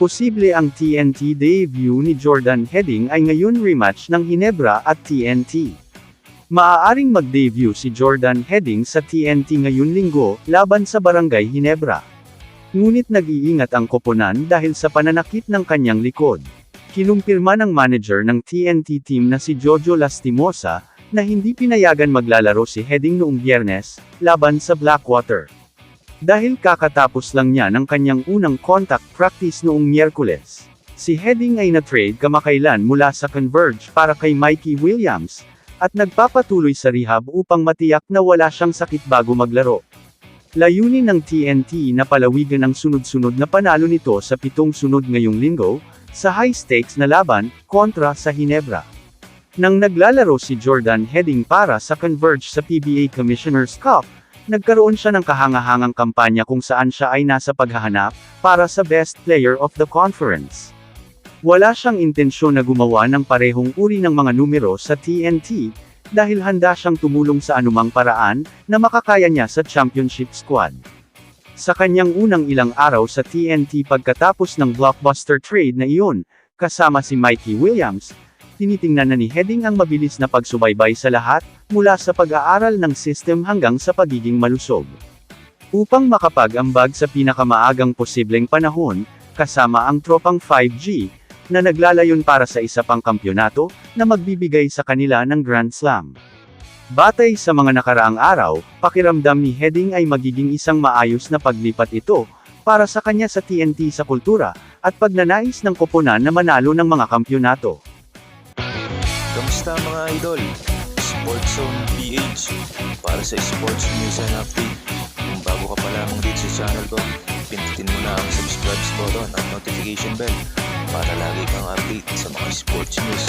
Posible ang TNT debut ni Jordan Heading ay ngayon rematch ng Ginebra at TNT. Maaaring mag-debut si Jordan Heading sa TNT ngayon Linggo, laban sa Barangay Ginebra. Ngunit nag-iingat ang koponan dahil sa pananakit ng kanyang likod. Kinumpirma ng manager ng TNT team na si Jojo Lastimosa, na hindi pinayagan maglalaro si Heading noong Biyernes, laban sa Blackwater. Dahil kakatapos lang niya ng kanyang unang contact practice noong Miyerkules. Si Heading ay na-trade kamakailan mula sa Converge para kay Mikey Williams, at nagpapatuloy sa rehab upang matiyak na wala siyang sakit bago maglaro. Layunin ng TNT na palawigan ang sunod-sunod na panalo nito sa 7 sunod ngayong Linggo, sa high-stakes na laban, kontra sa Ginebra. Nang naglalaro si Jordan Heading para sa Converge sa PBA Commissioner's Cup, nagkaroon siya ng kahangahangang kampanya kung saan siya ay nasa paghahanap para sa Best Player of the Conference. Wala siyang intensyon na gumawa ng parehong uri ng mga numero sa TNT, dahil handa siyang tumulong sa anumang paraan na makakaya niya sa championship squad. Sa kanyang unang ilang araw sa TNT pagkatapos ng blockbuster trade na iyon, kasama si Mikey Williams, tinitingnan na ni Heading ang mabilis na pagsubaybay sa lahat, mula sa pag-aaral ng system hanggang sa pagiging malusog. Upang makapag-ambag sa pinakamaagang posibleng panahon, kasama ang tropang 5G, na naglalayon para sa isa pang kampyonato, na magbibigay sa kanila ng Grand Slam. Batay sa mga nakaraang araw, pakiramdam ni Heading ay magiging isang maayos na paglipat ito, para sa kanya sa TNT sa kultura, at pagnanais ng koponan na manalo ng mga kampyonato. Kamusta mga idol? Sports Zone PH para sa sports news and update. Kung bago ka pa lamang dito sa channel ko, pindutin mo na ang subscribe button at notification bell para lagi kang update sa mga sports news.